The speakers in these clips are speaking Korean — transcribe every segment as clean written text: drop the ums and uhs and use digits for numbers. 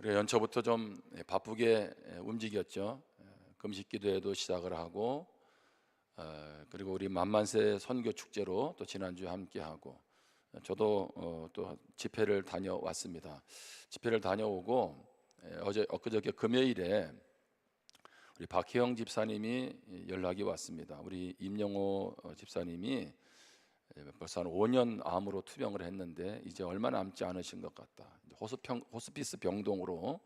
우리가 연초부터 좀 바쁘게 움직였죠. 금식 기도회도 시작을 하고, 그리고 우리 만만세 선교 축제로 또 지난주에 함께 하고, 저도 또 집회를 다녀왔습니다. 집회를 다녀오고 엊그저께 금요일에 우리 박혜영 집사님이 연락이 왔습니다. 우리 임영호 집사님이 벌써 한 5년 암으로 투병을 했는데 이제 얼마 남지 않으신 것 같다. 호스피스 병동으로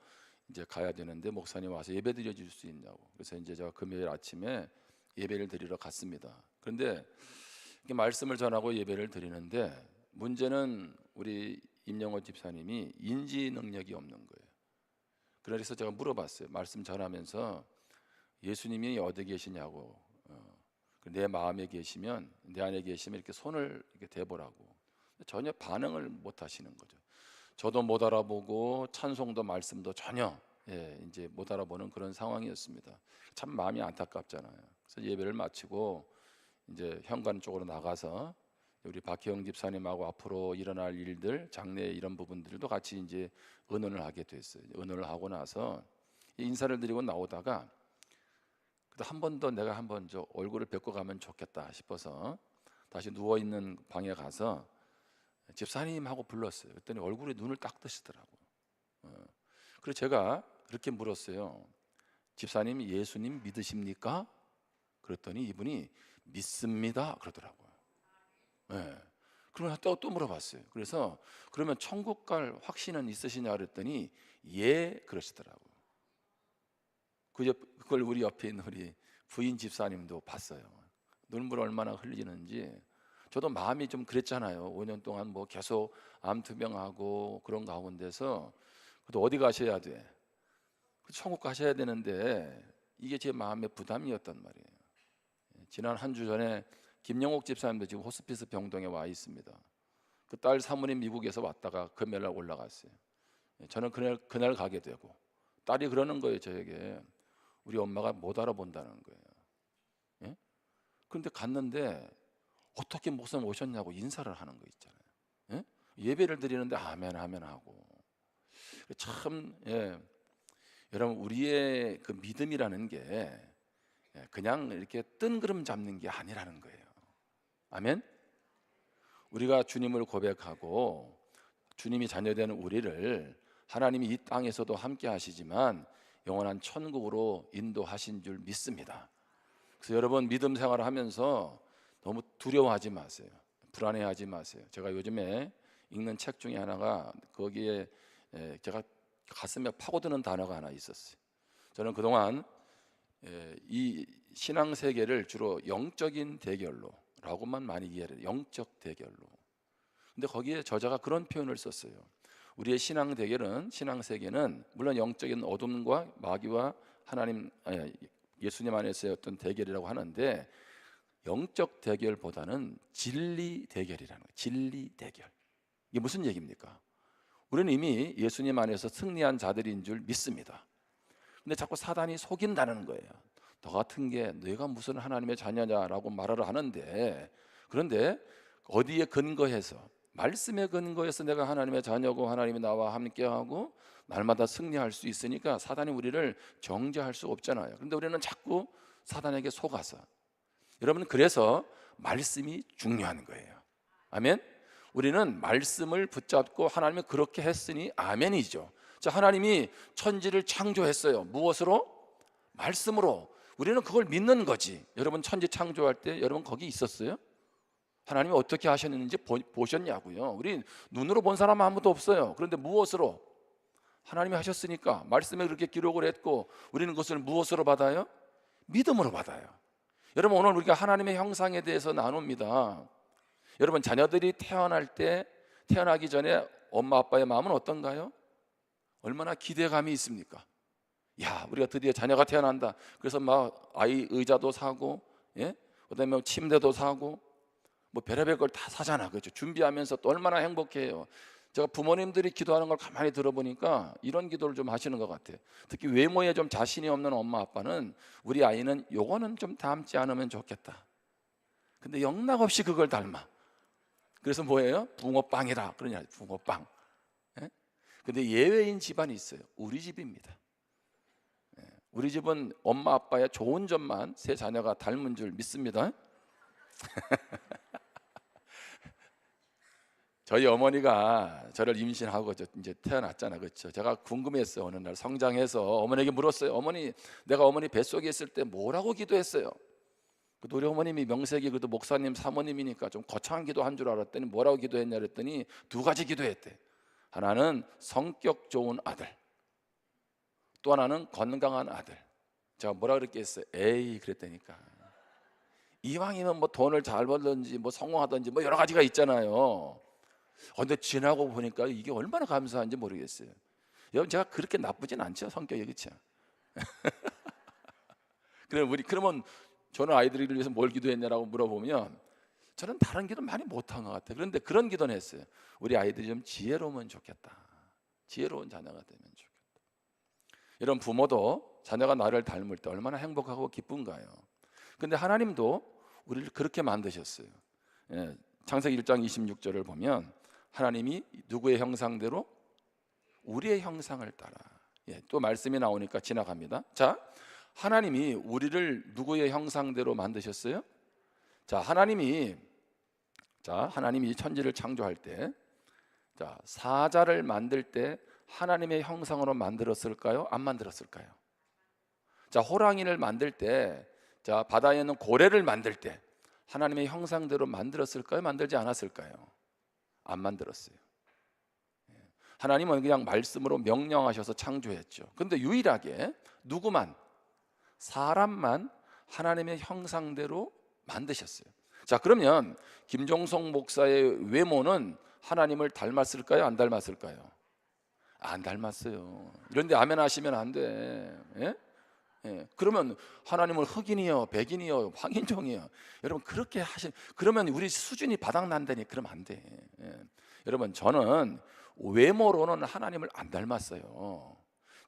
이제 가야 되는데 목사님 와서 예배 드려 줄 수 있냐고. 그래서 이제 제가 금요일 아침에 예배를 드리러 갔습니다. 그런데 이렇게 말씀을 전하고 예배를 드리는데 문제는 우리 임영호 집사님이 인지 능력이 없는 거예요. 그래서 제가 물어봤어요. 말씀 전하면서 예수님이 어디 계시냐고. 내 마음에 계시면, 내 안에 계시면 이렇게 손을 이렇게 대보라고. 전혀 반응을 못 하시는 거죠. 저도 못 알아보고 찬송도 말씀도 전혀 이제 못 알아보는 그런 상황이었습니다. 참 마음이 안타깝잖아요. 그래서 예배를 마치고 이제 현관 쪽으로 나가서 우리 박혜영 집사님하고 앞으로 일어날 일들, 장래 이런 부분들도 같이 이제 의논을 하게 됐어요. 의논을 하고 나서 인사를 드리고 나오다가 한 번 더 내가 한번 저 얼굴을 뵙고 가면 좋겠다 싶어서 다시 누워 있는 방에 가서 집사님 하고 불렀어요. 그랬더니 얼굴에 눈을 딱 뜨시더라고요. 그래서 제가 그렇게 물었어요. 집사님, 예수님 믿으십니까? 그랬더니 이분이 믿습니다 그러더라고요. 그러면 또 물어봤어요. 그래서 그러면 천국 갈 확신은 있으시냐 그랬더니 예 그러시더라고요. 그걸 우리 옆에 있는 우리 부인 집사님도 봤어요. 눈물 얼마나 흘리는지. 저도 마음이 좀 그랬잖아요. 5년 동안 뭐 계속 암 투병하고 그런 가운데서 그래도 어디 가셔야 돼? 천국 가셔야 되는데 이게 제 마음의 부담이었단 말이에요. 지난 한 주 전에 김영옥 집사님도 지금 호스피스 병동에 와 있습니다. 그 딸 사모님 미국에서 왔다가 금요일날 올라갔어요. 저는 그날 가게 되고 딸이 그러는 거예요. 저에게 우리 엄마가 못 알아본다는 거예요. 그런데 갔는데 어떻게 목사님 오셨냐고 인사를 하는 거 있잖아요. 예배를 드리는데 아멘 아멘 하고. 참 여러분 우리의 그 믿음이라는 게 그냥 이렇게 뜬구름 잡는 게 아니라는 거예요. 아멘. 우리가 주님을 고백하고 주님이 자녀되는 우리를 하나님이 이 땅에서도 함께 하시지만 영원한 천국으로 인도하신 줄 믿습니다. 그래서 여러분 믿음 생활을 하면서 너무 두려워하지 마세요. 불안해하지 마세요. 제가 요즘에 읽는 책 중에 하나가 거기에 제가 가슴에 파고드는 단어가 하나 있었어요. 저는 그동안 이 신앙 세계를 주로 영적인 대결로라고만 많이 이해해요. 영적 대결로. 근데 거기에 저자가 그런 표현을 썼어요. 우리의 신앙 대결은, 신앙 세계는 물론 영적인 어둠과 마귀와 하나님, 예수님 안에서의 어떤 대결이라고 하는데 영적 대결보다는 진리 대결이라는 거예요. 진리 대결. 이게 무슨 얘기입니까? 우리는 이미 예수님 안에서 승리한 자들인 줄 믿습니다. 근데 자꾸 사단이 속인다는 거예요. 너 같은 게 너희가 무슨 하나님의 자녀냐라고 말을 하는데, 그런데 어디에 근거해서, 말씀에 근거해서 내가 하나님의 자녀고 하나님이 나와 함께하고 날마다 승리할 수 있으니까 사단이 우리를 정죄할 수 없잖아요. 그런데 우리는 자꾸 사단에게 속아서. 여러분, 그래서 말씀이 중요한 거예요. 아멘. 우리는 말씀을 붙잡고 하나님이 그렇게 했으니 아멘이죠. 자, 하나님이 천지를 창조했어요. 무엇으로? 말씀으로. 우리는 그걸 믿는 거지. 여러분 천지 창조할 때 여러분 거기 있었어요? 하나님이 어떻게 하셨는지 보셨냐고요. 우리 눈으로 본 사람 아무도 없어요. 그런데 무엇으로? 하나님이 하셨으니까 말씀에 그렇게 기록을 했고 우리는 그것을 무엇으로 받아요? 믿음으로 받아요. 여러분 오늘 우리가 하나님의 형상에 대해서 나눕니다. 여러분 자녀들이 태어나기 전에 엄마 아빠의 마음은 어떤가요? 얼마나 기대감이 있습니까? 야, 우리가 드디어 자녀가 태어난다. 그래서 막 아이 의자도 사고, 그다음에 침대도 사고, 뭐 별의별 걸 다 사잖아, 그렇죠? 준비하면서 또 얼마나 행복해요. 제가 부모님들이 기도하는 걸 가만히 들어보니까 이런 기도를 좀 하시는 것 같아요. 특히 외모에 좀 자신이 없는 엄마 아빠는 우리 아이는 요거는 좀 닮지 않으면 좋겠다. 근데 영락없이 그걸 닮아. 그래서 뭐예요? 붕어빵이라 그러냐, 붕어빵. 근데 예외인 집안이 있어요. 우리 집입니다. 우리 집은 엄마 아빠의 좋은 점만 세 자녀가 닮은 줄 믿습니다. 저희 어머니가 저를 임신하고 이제 태어났잖아, 그렇죠? 제가 궁금했어요. 어느 날 성장해서 어머니에게 물었어요. 어머니, 내가 어머니 뱃속에 있을 때 뭐라고 기도했어요? 그래도 우리 어머님이 명색이 그래도 목사님 사모님이니까 좀 거창한 기도한 줄 알았더니 뭐라고 기도했냐 그랬더니 두 가지 기도했대. 하나는 성격 좋은 아들, 또 하나는 건강한 아들. 제가 뭐라 그랬겠어요? 에이 그랬다니까. 이왕이면 뭐 돈을 잘 벌든지 뭐 성공하든지 뭐 여러 가지가 있잖아요. 근데 지나고 보니까 이게 얼마나 감사한지 모르겠어요. 여러분, 제가 그렇게 나쁘진 않죠, 성격이, 그렇죠? 그러면 저는 아이들을 위해서 뭘 기도했냐라고 물어보면 저는 다른 기도 많이 못한 것 같아요. 그런데 그런 기도는 했어요. 우리 아이들이 좀 지혜로우면 좋겠다. 지혜로운 자녀가 되면 좋겠다. 이런 부모도 자녀가 나를 닮을 때 얼마나 행복하고 기쁜가요? 근데 하나님도 우리를 그렇게 만드셨어요. 창세기 1장 26절을 보면 하나님이 누구의 형상대로? 우리의 형상을 따라. 또 말씀이 나오니까 지나갑니다. 자, 하나님이 우리를 누구의 형상대로 만드셨어요? 자, 하나님이 천지를 창조할 때, 사자를 만들 때 하나님의 형상으로 만들었을까요? 안 만들었을까요? 자, 호랑이를 만들 때, 바다에 있는 고래를 만들 때 하나님의 형상대로 만들었을까요? 만들지 않았을까요? 안 만들었어요. 하나님은 그냥 말씀으로 명령하셔서 창조했죠. 근데 유일하게 누구만? 사람만 하나님의 형상대로 만드셨어요. 자, 그러면 김종성 목사의 외모는 하나님을 닮았을까요? 안 닮았을까요? 안 닮았어요. 그런데 아멘 하시면 안 돼. 그러면 하나님을 흑인이요, 백인이요, 황인종이요, 여러분 그렇게 그러면 우리 수준이 바닥난다니. 그러면 안 돼. 여러분, 저는 외모로는 하나님을 안 닮았어요.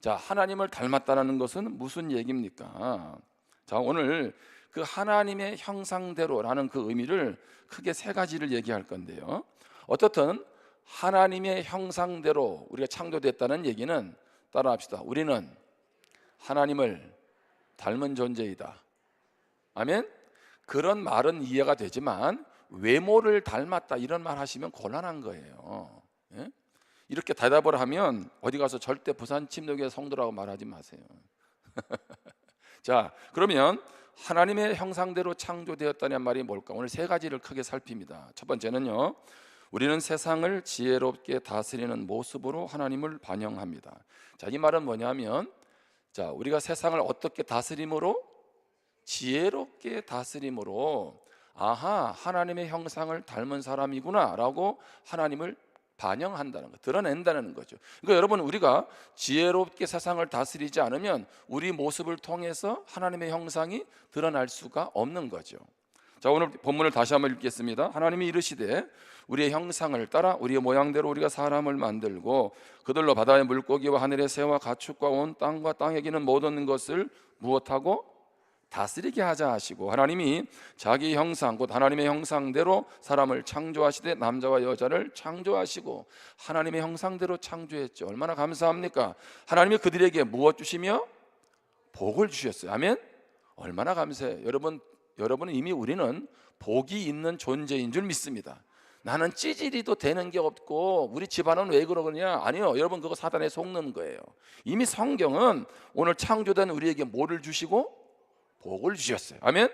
자, 하나님을 닮았다는 것은 무슨 얘기입니까? 자, 오늘 그 하나님의 형상대로라는 그 의미를 크게 세 가지를 얘기할 건데요. 어떻든 하나님의 형상대로 우리가 창조됐다는 얘기는, 따라합시다. 우리는 하나님을 닮은 존재이다. 아멘? 그런 말은 이해가 되지만 외모를 닮았다 이런 말 하시면 곤란한 거예요. 이렇게 대답을 하면 어디 가서 절대 부산 침례교회 성도라고 말하지 마세요. 자, 그러면 하나님의 형상대로 창조되었다는 말이 뭘까? 오늘 세 가지를 크게 살핍니다. 첫 번째는요, 우리는 세상을 지혜롭게 다스리는 모습으로 하나님을 반영합니다. 자, 이 말은 뭐냐면, 우리가 세상을 어떻게 다스림으로? 지혜롭게 다스림으로, 아하, 하나님의 형상을 닮은 사람이구나 라고 하나님을 반영한다는 것, 드러낸다는 거죠. 그러니까 여러분, 우리가 지혜롭게 세상을 다스리지 않으면 우리 모습을 통해서 하나님의 형상이 드러날 수가 없는 거죠. 자, 오늘 본문을 다시 한번 읽겠습니다. 하나님이 이르시되 우리의 형상을 따라 우리의 모양대로 우리가 사람을 만들고 그들로 바다의 물고기와 하늘의 새와 가축과 온 땅과 땅에 기는 모든 것을 무엇하고? 다스리게 하자 하시고, 하나님이 자기 형상 곧 하나님의 형상대로 사람을 창조하시되 남자와 여자를 창조하시고 하나님의 형상대로 창조했죠. 얼마나 감사합니까? 하나님이 그들에게 무엇 주시며? 복을 주셨어요. 아멘. 얼마나 감사해요. 여러분은 이미 우리는 복이 있는 존재인 줄 믿습니다. 나는 찌질이도 되는 게 없고 우리 집안은 왜 그러느냐? 아니요, 여러분, 그거 사단에 속는 거예요. 이미 성경은 오늘 창조된 우리에게 뭐를 주시고? 복을 주셨어요. 아멘.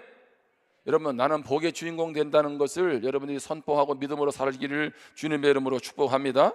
여러분, 나는 복의 주인공 된다는 것을 여러분들이 선포하고 믿음으로 살기를 주님의 이름으로 축복합니다.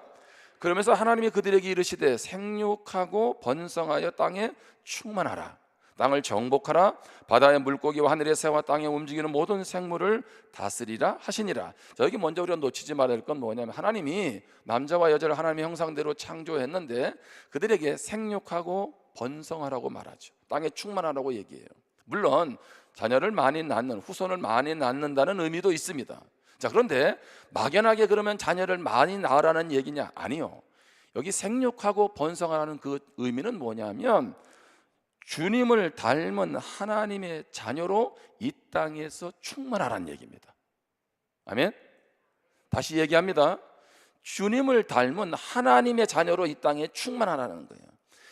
그러면서 하나님이 그들에게 이르시되 생육하고 번성하여 땅에 충만하라. 땅을 정복하라. 바다의 물고기와 하늘의 새와 땅에 움직이는 모든 생물을 다스리라 하시니라. 자, 여기 먼저 우리가 놓치지 말아야 할 건 뭐냐면, 하나님이 남자와 여자를 하나님의 형상대로 창조했는데 그들에게 생육하고 번성하라고 말하죠. 땅에 충만하라고 얘기해요. 물론 자녀를 많이 낳는, 후손을 많이 낳는다는 의미도 있습니다. 자, 그런데 막연하게 그러면 자녀를 많이 낳으라는 얘기냐? 아니요. 여기 생육하고 번성하라는 그 의미는 뭐냐면 주님을 닮은 하나님의 자녀로 이 땅에서 충만하라는 얘기입니다. 아멘. 다시 얘기합니다. 주님을 닮은 하나님의 자녀로 이 땅에 충만하라는 거예요.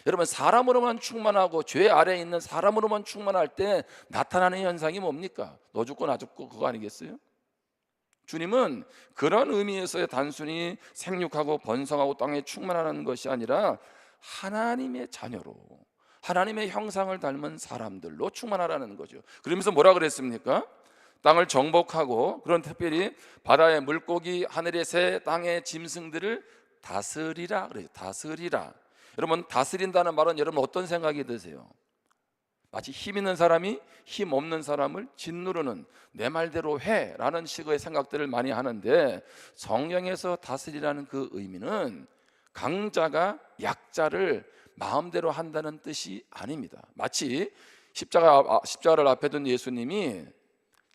여러분, 사람으로만 충만하고 죄 아래에 있는 사람으로만 충만할 때 나타나는 현상이 뭡니까? 너 죽고 나 죽고 그거 아니겠어요? 주님은 그런 의미에서의 단순히 생육하고 번성하고 땅에 충만하는 것이 아니라 하나님의 자녀로, 하나님의 형상을 닮은 사람들로 충만하라는 거죠. 그러면서 뭐라 그랬습니까? 땅을 정복하고, 그런 특별히 바다의 물고기, 하늘의 새, 땅의 짐승들을 다스리라 그래요. 다스리라. 여러분, 다스린다는 말은 여러분 어떤 생각이 드세요? 마치 힘 있는 사람이 힘 없는 사람을 짓누르는, 내 말대로 해라는 식의 생각들을 많이 하는데, 성경에서 다스리라는 그 의미는 강자가 약자를 마음대로 한다는 뜻이 아닙니다. 마치 십자가를 앞에 둔 예수님이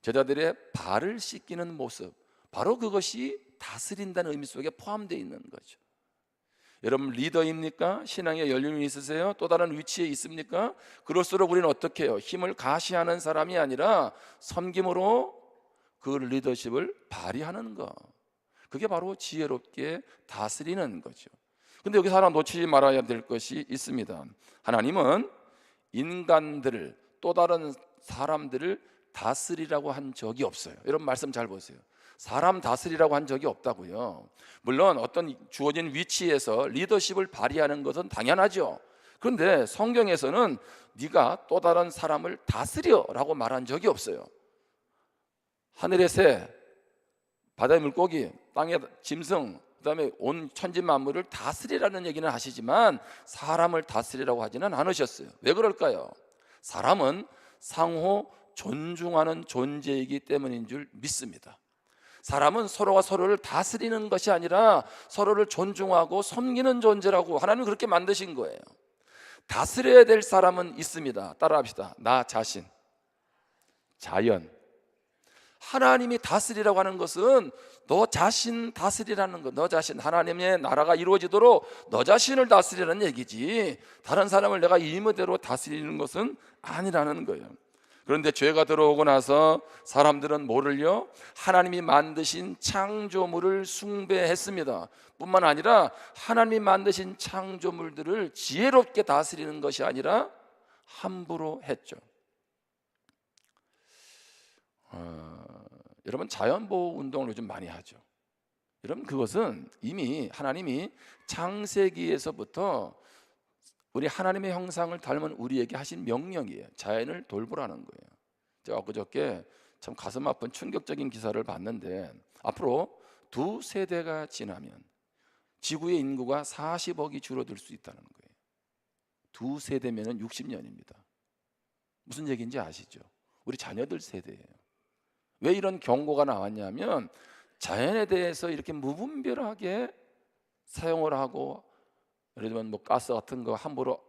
제자들의 발을 씻기는 모습, 바로 그것이 다스린다는 의미 속에 포함되어 있는 거죠. 여러분, 리더입니까? 신앙에 연륜이 있으세요? 또 다른 위치에 있습니까? 그럴수록 우리는 어떻게 해요? 힘을 가시하는 사람이 아니라 섬김으로 그 리더십을 발휘하는 것, 그게 바로 지혜롭게 다스리는 거죠. 근데 여기서 하나 놓치지 말아야 될 것이 있습니다. 하나님은 인간들을, 또 다른 사람들을 다스리라고 한 적이 없어요. 여러분, 말씀 잘 보세요. 사람 다스리라고 한 적이 없다고요. 물론 어떤 주어진 위치에서 리더십을 발휘하는 것은 당연하죠. 그런데 성경에서는 네가 또 다른 사람을 다스려라고 말한 적이 없어요. 하늘의 새, 바다의 물고기, 땅의 짐승, 그다음에 온 천지 만물을 다스리라는 얘기는 하시지만 사람을 다스리라고 하지는 않으셨어요. 왜 그럴까요? 사람은 상호 존중하는 존재이기 때문인 줄 믿습니다. 사람은 서로가 서로를 다스리는 것이 아니라 서로를 존중하고 섬기는 존재라고 하나님은 그렇게 만드신 거예요. 다스려야 될 사람은 있습니다. 따라합시다. 나 자신, 자연. 하나님이 다스리라고 하는 것은 너 자신 다스리라는 것, 너 자신, 하나님의 나라가 이루어지도록 너 자신을 다스리라는 얘기지, 다른 사람을 내가 임의대로 다스리는 것은 아니라는 거예요. 그런데 죄가 들어오고 나서 사람들은 뭐를요? 하나님이 만드신 창조물을 숭배했습니다. 뿐만 아니라 하나님이 만드신 창조물들을 지혜롭게 다스리는 것이 아니라 함부로 했죠. 여러분, 자연보호 운동을 요즘 많이 하죠. 여러분, 그것은 이미 하나님이 창세기에서부터 우리 하나님의 형상을 닮은 우리에게 하신 명령이에요. 자연을 돌보라는 거예요. 제가 엊그저께 참 가슴 아픈 충격적인 기사를 봤는데, 앞으로 2세대가 지나면 지구의 인구가 40억이 줄어들 수 있다는 거예요. 2세대면 60년입니다. 무슨 얘기인지 아시죠? 우리 자녀들 세대예요. 왜 이런 경고가 나왔냐면, 자연에 대해서 이렇게 무분별하게 사용을 하고, 예를 들면 뭐 가스 같은 거 함부로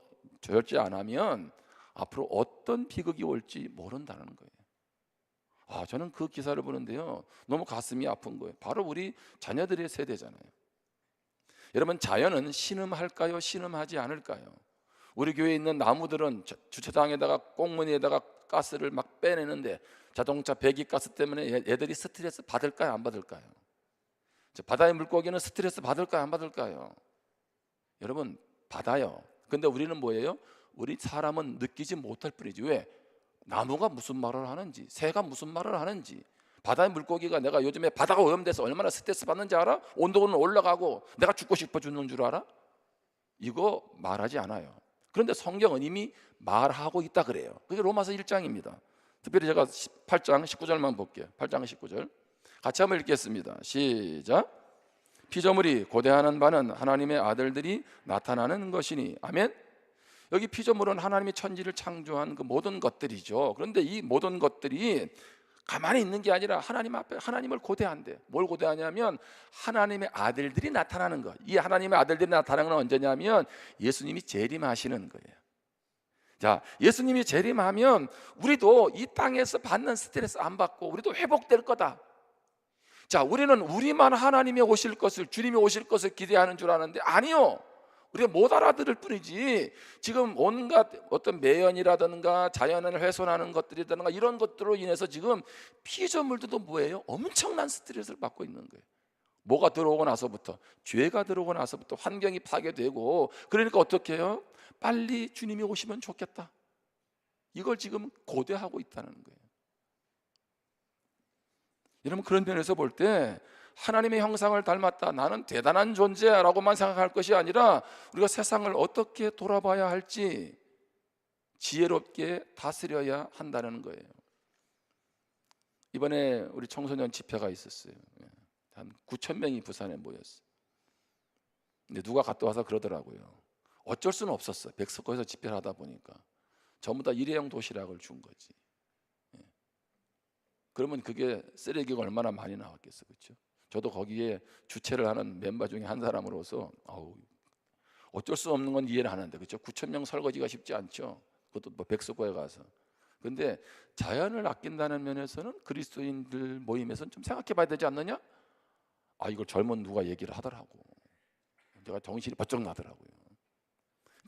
절제 안 하면 앞으로 어떤 비극이 올지 모른다는 거예요. 저는 그 기사를 보는데요, 너무 가슴이 아픈 거예요. 바로 우리 자녀들의 세대잖아요. 여러분, 자연은 신음할까요? 신음하지 않을까요? 우리 교회에 있는 나무들은 주차장에다가 꽁무니에다가 가스를 막 빼내는데, 자동차 배기가스 때문에 얘들이 스트레스 받을까요? 안 받을까요? 바다의 물고기는 스트레스 받을까요? 안 받을까요? 여러분, 받아요. 근데 우리는 뭐예요? 우리 사람은 느끼지 못할 뿐이지. 왜? 나무가 무슨 말을 하는지, 새가 무슨 말을 하는지, 바다의 물고기가 내가 요즘에 바다가 오염돼서 얼마나 스트레스 받는지 알아? 온도는 올라가고 내가 죽고 싶어 죽는 줄 알아? 이거 말하지 않아요. 그런데 성경은 이미 말하고 있다 그래요. 그게 로마서 1장입니다. 특별히 제가 8장 19절만 볼게요. 8장 19절 같이 한번 읽겠습니다. 시작. 피조물이 고대하는 바는 하나님의 아들들이 나타나는 것이니. 아멘. 여기 피조물은 하나님이 천지를 창조한 그 모든 것들이죠. 그런데 이 모든 것들이 가만히 있는 게 아니라 하나님 앞에 하나님을 고대한대. 뭘 고대하냐면 하나님의 아들들이 나타나는 것. 이 하나님의 아들들이 나타나는 건 언제냐면 예수님이 재림하시는 거예요. 자, 예수님이 재림하면 우리도 이 땅에서 받는 스트레스 안 받고 우리도 회복될 거다. 자, 우리는 우리만 하나님이 오실 것을, 주님이 오실 것을 기대하는 줄 아는데 아니요, 우리가 못 알아들을 뿐이지. 지금 온갖 어떤 매연이라든가 자연을 훼손하는 것들이라든가 이런 것들로 인해서 지금 피조물들도 뭐예요? 엄청난 스트레스를 받고 있는 거예요. 뭐가 들어오고 나서부터? 죄가 들어오고 나서부터 환경이 파괴되고, 그러니까 어떻게 해요? 빨리 주님이 오시면 좋겠다, 이걸 지금 고대하고 있다는 거예요. 여러분, 그런 면에서 볼 때 하나님의 형상을 닮았다, 나는 대단한 존재라고만 생각할 것이 아니라 우리가 세상을 어떻게 돌아봐야 할지 지혜롭게 다스려야 한다는 거예요. 이번에 우리 청소년 집회가 있었어요. 한 9천 명이 부산에 모였어요. 근데 누가 갔다 와서 그러더라고요. 어쩔 수는 없었어. 백석고에서 집회를 하다 보니까 전부 다 일회용 도시락을 준 거지. 그러면 그게 쓰레기가 얼마나 많이 나왔겠어, 그렇죠? 저도 거기에 주최를 하는 멤버 중에 한 사람으로서 어쩔 수 없는 건 이해를 하는데, 그렇죠? 9천 명 설거지가 쉽지 않죠. 그것도 뭐 백석고에 가서. 근데 자연을 아낀다는 면에서는 그리스도인들 모임에서는 좀 생각해 봐야 되지 않느냐? 이걸 젊은 누가 얘기를 하더라고. 제가 정신이 번쩍 나더라고요.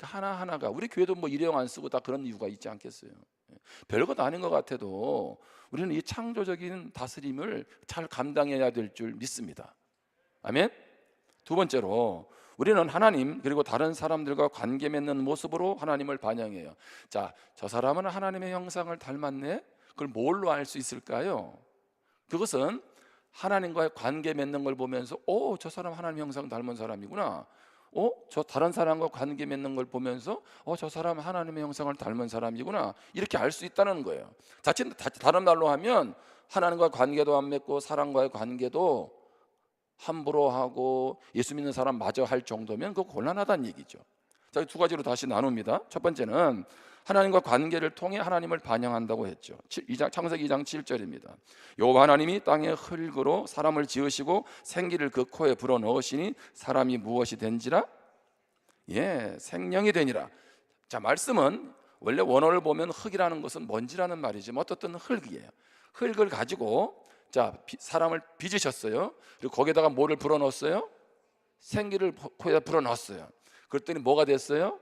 하나하나가, 우리 교회도 뭐 일회용 안 쓰고 다 그런 이유가 있지 않겠어요? 별것 아닌 것 같아도 우리는 이 창조적인 다스림을 잘 감당해야 될 줄 믿습니다. 아멘. 두 번째로, 우리는 하나님 그리고 다른 사람들과 관계 맺는 모습으로 하나님을 반영해요. 자, 저 사람은 하나님의 형상을 닮았네. 그걸 뭘로 알 수 있을까요? 그것은 하나님과의 관계 맺는 걸 보면서 저 사람 하나님 형상 닮은 사람이구나. 저 다른 사람과 관계 맺는 걸 보면서 저 사람 하나님의 형상을 닮은 사람이구나, 이렇게 알 수 있다는 거예요. 다른 말로 하면 하나님과 관계도 안 맺고 사람과의 관계도 함부로 하고 예수 믿는 사람 마저 할 정도면 그거 곤란하다는 얘기죠. 자, 두 가지로 다시 나눕니다. 첫 번째는 하나님과 관계를 통해 하나님을 반영한다고 했죠. 창세기 2장 7절입니다. 여호와 하나님이 땅의 흙으로 사람을 지으시고 생기를 그 코에 불어넣으시니 사람이 무엇이 된지라? 생명이 되니라. 자, 말씀은 원래 원어를 보면 흙이라는 것은 먼지라는 말이지만 어떻든 흙이에요. 흙을 가지고 사람을 빚으셨어요. 그리고 거기에다가 뭐를 불어넣었어요? 생기를 코에다 불어넣었어요. 그랬더니 뭐가 됐어요?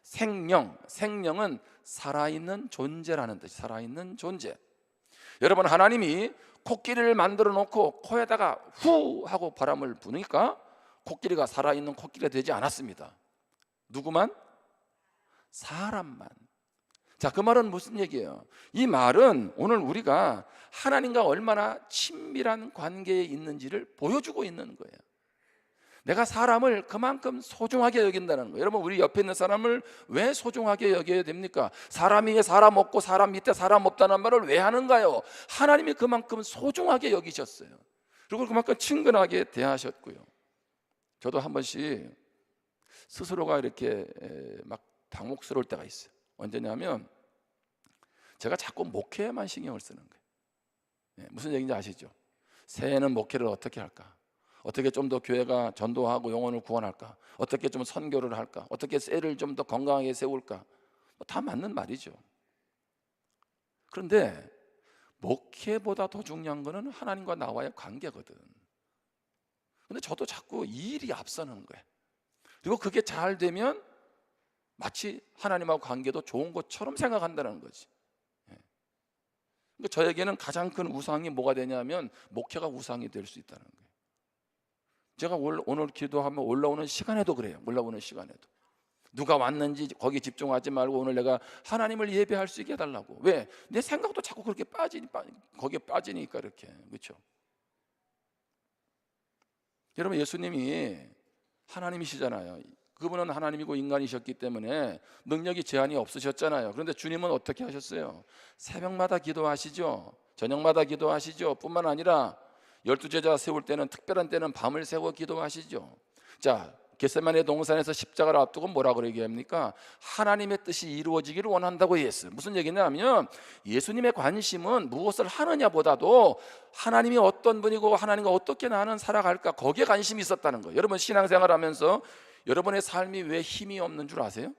생명. 생명은 살아있는 존재라는 뜻이, 살아있는 존재. 여러분, 하나님이 코끼리를 만들어 놓고 코에다가 후 하고 바람을 부니까 코끼리가 살아있는 코끼리가 되지 않았습니다. 누구만? 사람만. 자, 그 말은 무슨 얘기예요? 이 말은 오늘 우리가 하나님과 얼마나 친밀한 관계에 있는지를 보여주고 있는 거예요. 내가 사람을 그만큼 소중하게 여긴다는 거예요. 여러분, 우리 옆에 있는 사람을 왜 소중하게 여겨야 됩니까? 사람 위에 사람 없고 사람 밑에 사람 없다는 말을 왜 하는가요? 하나님이 그만큼 소중하게 여기셨어요. 그리고 그만큼 친근하게 대하셨고요. 저도 한 번씩 스스로가 이렇게 막 당혹스러울 때가 있어요. 언제냐면 제가 자꾸 목회에만 신경을 쓰는 거예요. 무슨 얘기인지 아시죠? 새해는 목회를 어떻게 할까? 어떻게 좀 더 교회가 전도하고 영혼을 구원할까? 어떻게 좀 선교를 할까? 어떻게 셀을 좀 더 건강하게 세울까? 다 맞는 말이죠. 그런데 목회보다 더 중요한 거는 하나님과 나와의 관계거든. 근데 저도 자꾸 이 일이 앞서는 거예요. 그리고 그게 잘 되면 마치 하나님하고 관계도 좋은 것처럼 생각한다는 거지. 그러니까 저에게는 가장 큰 우상이 뭐가 되냐면 목회가 우상이 될 수 있다는 거예요. 제가 오늘 기도하면 올라오는 시간에도 그래요. 올라오는 시간에도 누가 왔는지 거기 집중하지 말고 오늘 내가 하나님을 예배할 수 있게 해달라고. 왜? 내 생각도 자꾸 그렇게 거기에 빠지니까 이렇게. 그렇죠? 여러분, 예수님이 하나님이시잖아요. 그분은 하나님이고 인간이셨기 때문에 능력이 제한이 없으셨잖아요. 그런데 주님은 어떻게 하셨어요? 새벽마다 기도하시죠. 저녁마다 기도하시죠. 뿐만 아니라 12제자 세울 때는, 특별한 때는 밤을 새워 기도하시죠. 자, 겟세마네 동산에서 십자가를 앞두고 뭐라고 얘기합니까? 하나님의 뜻이 이루어지기를 원한다고 얘기했어요. 무슨 얘기냐면 예수님의 관심은 무엇을 하느냐보다도 하나님이 어떤 분이고 하나님과 어떻게 나는 살아갈까, 거기에 관심이 있었다는 거예요. 여러분, 신앙생활하면서 여러분의 삶이 왜 힘이 없는 줄 아세요?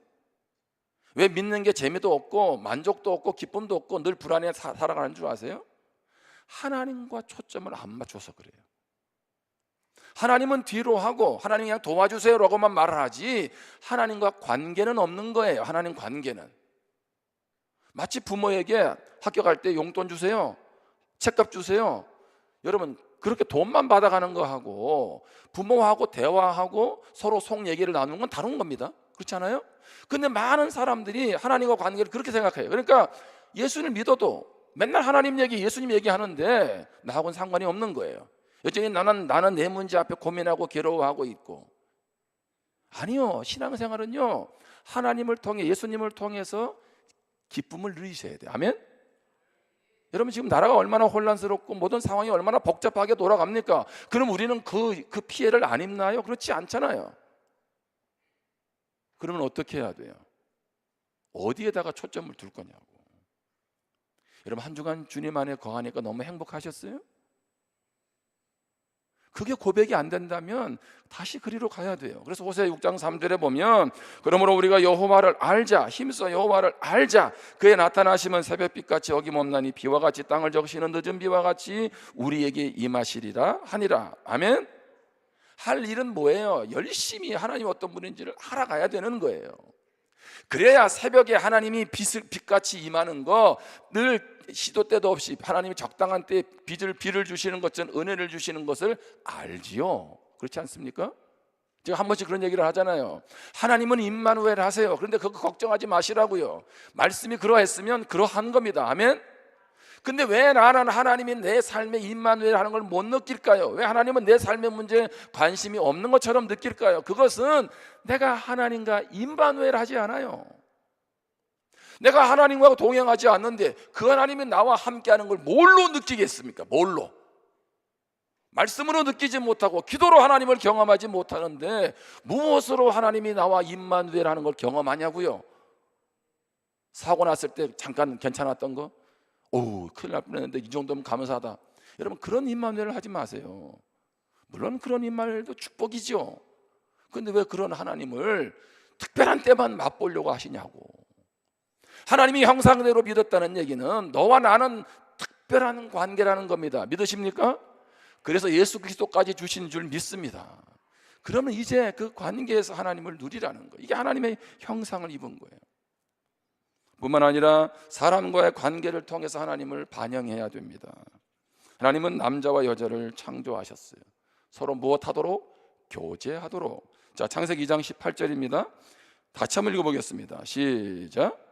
왜 믿는 게 재미도 없고 만족도 없고 기쁨도 없고 늘 불안해 살아가는 줄 아세요? 하나님과 초점을 안 맞춰서 그래요. 하나님은 뒤로 하고 하나님 그냥 도와주세요라고만 말을 하지 하나님과 관계는 없는 거예요. 하나님 관계는 마치 부모에게 학교 갈 때 용돈 주세요, 책값 주세요. 여러분, 그렇게 돈만 받아가는 거하고 부모하고 대화하고 서로 속 얘기를 나누는 건 다른 겁니다. 그렇지 않아요? 근데 많은 사람들이 하나님과 관계를 그렇게 생각해요. 그러니까 예수를 믿어도 맨날 하나님 얘기, 예수님 얘기하는데 나하고는 상관이 없는 거예요. 여전히 나는 내 문제 앞에 고민하고 괴로워하고 있고. 아니요, 신앙생활은요, 하나님을 통해, 예수님을 통해서 기쁨을 누리셔야 돼요. 아멘? 여러분, 지금 나라가 얼마나 혼란스럽고 모든 상황이 얼마나 복잡하게 돌아갑니까? 그럼 우리는 그 피해를 안 입나요? 그렇지 않잖아요. 그러면 어떻게 해야 돼요? 어디에다가 초점을 둘 거냐고. 여러분, 한 주간 주님 안에 거하니까 너무 행복하셨어요? 그게 고백이 안 된다면 다시 그리로 가야 돼요. 그래서 호세아 6장 3절에 보면, 그러므로 우리가 여호와를 알자, 힘써 여호와를 알자. 그의 나타나심은 새벽빛같이 어김없나니 비와 같이 땅을 적시는 늦은 비와 같이 우리에게 임하시리라 하니라. 아멘. 할 일은 뭐예요? 열심히 하나님 어떤 분인지를 알아가야 되는 거예요. 그래야 새벽에 하나님이 빛같이 임하는 거, 늘 시도 때도 없이 하나님이 적당한 때에 비를 주시는 것처럼 은혜를 주시는 것을 알지요. 그렇지 않습니까? 제가 한 번씩 그런 얘기를 하잖아요. 하나님은 임마누엘 하세요. 그런데 그거 걱정하지 마시라고요. 말씀이 그러했으면 그러한 겁니다. 아멘. 근데 왜 나는 하나님이 내 삶에 임마누엘 하는 걸 못 느낄까요? 왜 하나님은 내 삶의 문제에 관심이 없는 것처럼 느낄까요? 그것은 내가 하나님과 임마누엘 하지 않아요. 내가 하나님과 동행하지 않는데 그 하나님이 나와 함께하는 걸 뭘로 느끼겠습니까? 뭘로? 말씀으로 느끼지 못하고 기도로 하나님을 경험하지 못하는데 무엇으로 하나님이 나와 임마누엘 하는 걸 경험하냐고요? 사고 났을 때 잠깐 괜찮았던 거? 오, 큰일 날 뻔했는데 이 정도면 감사하다. 여러분, 그런 임마누엘을 하지 마세요. 물론 그런 임마누엘도 축복이죠. 그런데 왜 그런 하나님을 특별한 때만 맛보려고 하시냐고. 하나님이 형상대로 믿었다는 얘기는 너와 나는 특별한 관계라는 겁니다. 믿으십니까? 그래서 예수 그리스도까지 주신 줄 믿습니다. 그러면 이제 그 관계에서 하나님을 누리라는 거예요. 이게 하나님의 형상을 입은 거예요. 뿐만 아니라 사람과의 관계를 통해서 하나님을 반영해야 됩니다. 하나님은 남자와 여자를 창조하셨어요. 서로 무엇하도록? 교제하도록. 자, 창세기 2장 18절입니다. 다시 한번 읽어보겠습니다. 시작.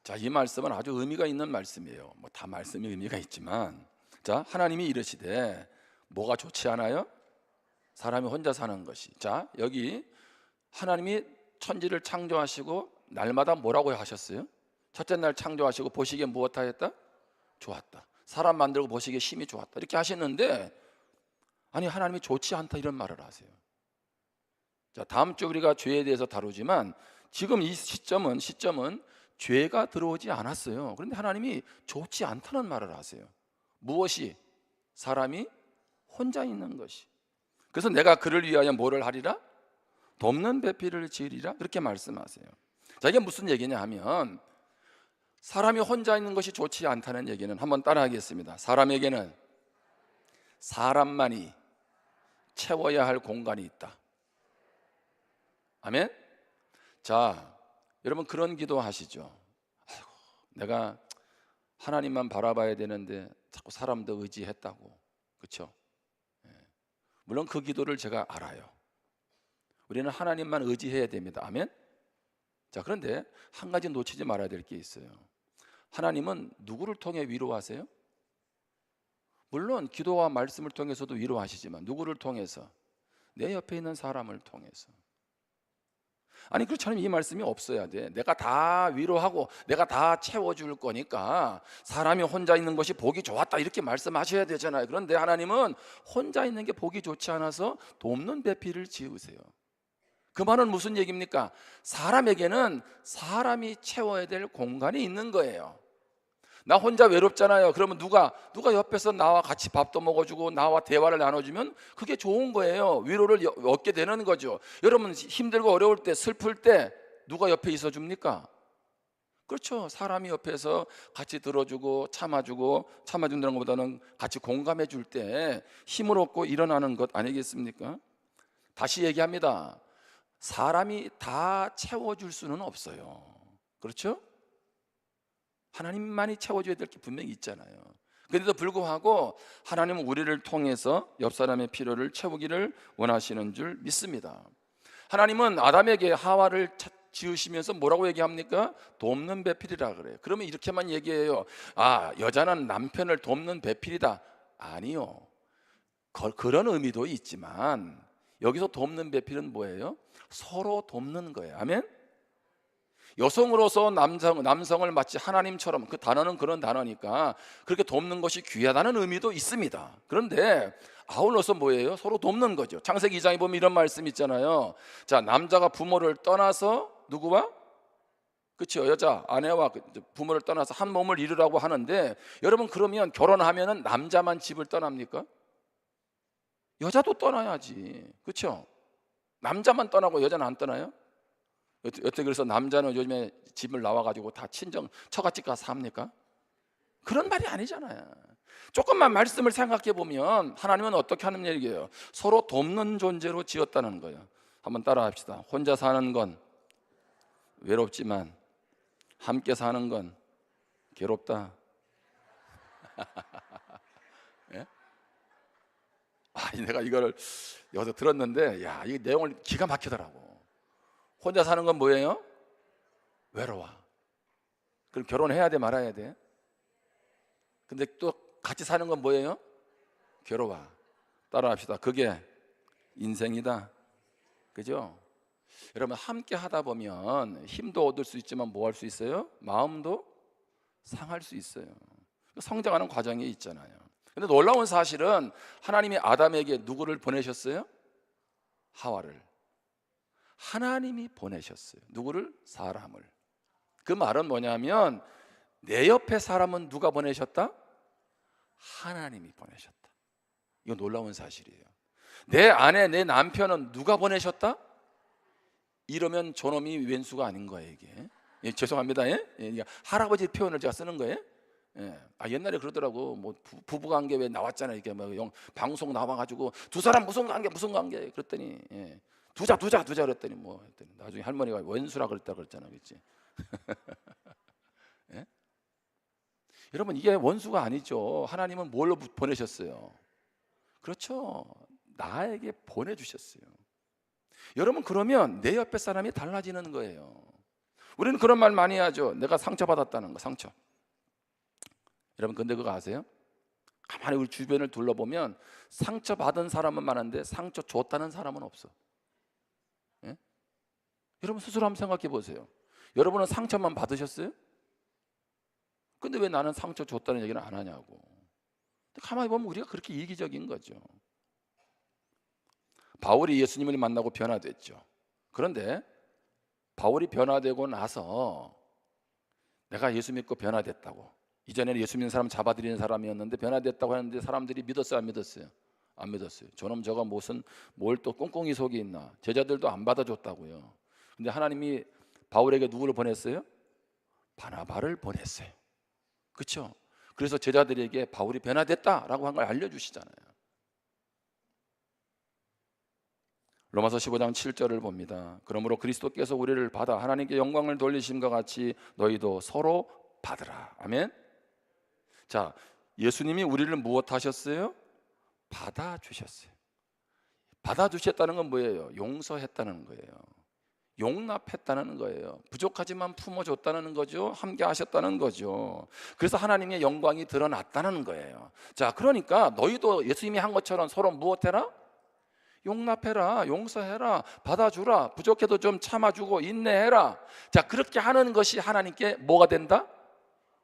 자, 이 말씀은 아주 의미가 있는 말씀이에요. 뭐 다 말씀이 의미가 있지만, 자, 하나님이 이르시되 뭐가 좋지 않아요? 사람이 혼자 사는 것이. 자, 여기 하나님이 천지를 창조하시고 날마다 뭐라고 하셨어요? 첫째 날 창조하시고 보시기에 무엇 하였다? 좋았다. 사람 만들고 보시기에 심히 좋았다. 이렇게 하시는데, 아니, 하나님이 좋지 않다 이런 말을 하세요. 자, 다음 주 우리가 죄에 대해서 다루지만 지금 이 시점은 죄가 들어오지 않았어요. 그런데 하나님이 좋지 않다는 말을 하세요. 무엇이? 사람이 혼자 있는 것이. 그래서 내가 그를 위하여 뭐를 하리라? 돕는 배필을 지으리라. 그렇게 말씀하세요. 자, 이게 무슨 얘기냐 하면, 사람이 혼자 있는 것이 좋지 않다는 얘기는 한번 따라하겠습니다. 사람에게는 사람만이 채워야 할 공간이 있다. 아멘? 자, 여러분 그런 기도 하시죠. 아이고, 내가 하나님만 바라봐야 되는데 자꾸 사람도 의지했다고. 그렇죠? 물론 그 기도를 제가 알아요. 우리는 하나님만 의지해야 됩니다. 아멘? 자, 그런데 한 가지 놓치지 말아야 될 게 있어요. 하나님은 누구를 통해 위로하세요? 물론 기도와 말씀을 통해서도 위로하시지만 누구를 통해서? 내 옆에 있는 사람을 통해서. 아니, 그렇지 않으면 이 말씀이 없어야 돼. 내가 다 위로하고 내가 다 채워줄 거니까 사람이 혼자 있는 것이 보기 좋았다 이렇게 말씀하셔야 되잖아요. 그런데 하나님은 혼자 있는 게 보기 좋지 않아서 돕는 배필을 지으세요. 그 말은 무슨 얘기입니까? 사람에게는 사람이 채워야 될 공간이 있는 거예요. 나 혼자 외롭잖아요. 그러면 누가 옆에서 나와 같이 밥도 먹어주고 나와 대화를 나눠주면 그게 좋은 거예요. 위로를 얻게 되는 거죠. 여러분 힘들고 어려울 때, 슬플 때 누가 옆에 있어 줍니까? 그렇죠. 사람이 옆에서 같이 들어주고 참아준다는 것보다는 같이 공감해 줄 때 힘을 얻고 일어나는 것 아니겠습니까? 다시 얘기합니다. 사람이 다 채워줄 수는 없어요. 그렇죠? 하나님만이 채워줘야 될 게 분명히 있잖아요. 그런데도 불구하고 하나님은 우리를 통해서 옆 사람의 필요를 채우기를 원하시는 줄 믿습니다. 하나님은 아담에게 하와를 지으시면서 뭐라고 얘기합니까? 돕는 배필이라 그래요. 그러면 이렇게만 얘기해요. 아, 여자는 남편을 돕는 배필이다. 아니요. 그런 의미도 있지만 여기서 돕는 배필은 뭐예요? 서로 돕는 거예요. 아멘? 여성으로서 남성을 마치 하나님처럼, 그 단어는 그런 단어니까 그렇게 돕는 것이 귀하다는 의미도 있습니다. 그런데 아울러서 뭐예요? 서로 돕는 거죠. 창세기 2장에 보면 이런 말씀 있잖아요. 자, 남자가 부모를 떠나서 누구와? 그렇죠. 여자 아내와 부모를 떠나서 한 몸을 이루라고 하는데, 여러분 그러면 결혼하면은 남자만 집을 떠납니까? 여자도 떠나야지. 그렇죠? 남자만 떠나고 여자는 안 떠나요? 여태 그래서 남자는 요즘에 집을 나와가지고 다 친정 처갓집 가서 삽니까? 그런 말이 아니잖아요. 조금만 말씀을 생각해 보면 하나님은 어떻게 하는 얘기예요? 서로 돕는 존재로 지었다는 거예요. 한번 따라 합시다. 혼자 사는 건 외롭지만 함께 사는 건 괴롭다. 예? 내가 이걸 여기서 들었는데, 야, 이 내용을 기가 막히더라고. 혼자 사는 건 뭐예요? 외로워. 그럼 결혼해야 돼, 말아야 돼? 근데 또 같이 사는 건 뭐예요? 괴로워. 따라합시다. 그게 인생이다. 그죠? 여러분, 함께 하다 보면 힘도 얻을 수 있지만 뭐 할 수 있어요? 마음도 상할 수 있어요. 성장하는 과정이 있잖아요. 근데 놀라운 사실은 하나님이 아담에게 누구를 보내셨어요? 하와를. 하나님이 보내셨어요. 누구를? 사람을. 그 말은 뭐냐면 내 옆에 사람은 누가 보내셨다? 하나님이 보내셨다. 이거 놀라운 사실이에요. 내 아내, 내 남편은 누가 보내셨다? 이러면 저놈이 왼수가 아닌 거예요, 이게. 예, 죄송합니다. 예? 예, 할아버지 표현을 제가 쓰는 거예요. 예. 옛날에 그러더라고. 뭐 부부관계 왜 나왔잖아요. 이게 뭐 방송 나와가지고 두 사람 무슨 관계 그랬더니, 예. 두자 그랬더니 뭐 했더니 나중에 할머니가 원수라 그랬잖아, 그렇지? 예? 여러분, 이게 원수가 아니죠. 하나님은 뭘로 보내셨어요? 그렇죠. 나에게 보내주셨어요. 여러분, 그러면 내 옆에 사람이 달라지는 거예요. 우리는 그런 말 많이 하죠. 내가 상처받았다는 거, 상처. 여러분, 근데 그거 아세요? 가만히 우리 주변을 둘러보면 상처받은 사람은 많은데 상처 줬다는 사람은 없어. 예? 여러분 스스로 한번 생각해 보세요. 여러분은 상처만 받으셨어요? 근데 왜 나는 상처 줬다는 얘기는 안 하냐고. 가만히 보면 우리가 그렇게 이기적인 거죠. 바울이 예수님을 만나고 변화됐죠. 그런데 바울이 변화되고 나서 내가 예수 믿고 변화됐다고, 이전에는 예수 믿는 사람 잡아들이는 사람이었는데 변화됐다고 하는데 사람들이 믿었어요, 안 믿었어요? 안 믿었어요. 저놈 저거 무슨 뭘 또 꽁꽁이 속이 있나. 제자들도 안 받아줬다고요. 근데 하나님이 바울에게 누구를 보냈어요? 바나바를 보냈어요. 그렇죠? 그래서 제자들에게 바울이 변화됐다라고 한 걸 알려주시잖아요. 로마서 15장 7절을 봅니다. 그러므로 그리스도께서 우리를 받아 하나님께 영광을 돌리심과 같이 너희도 서로 받으라. 아멘. 자, 예수님이 우리를 무엇 하셨어요? 받아주셨어요. 받아주셨다는 건 뭐예요? 용서했다는 거예요. 용납했다는 거예요. 부족하지만 품어줬다는 거죠. 함께 하셨다는 거죠. 그래서 하나님의 영광이 드러났다는 거예요. 자, 그러니까 너희도 예수님이 한 것처럼 서로 무엇해라? 용납해라, 용서해라, 받아주라, 부족해도 좀 참아주고 인내해라. 자, 그렇게 하는 것이 하나님께 뭐가 된다?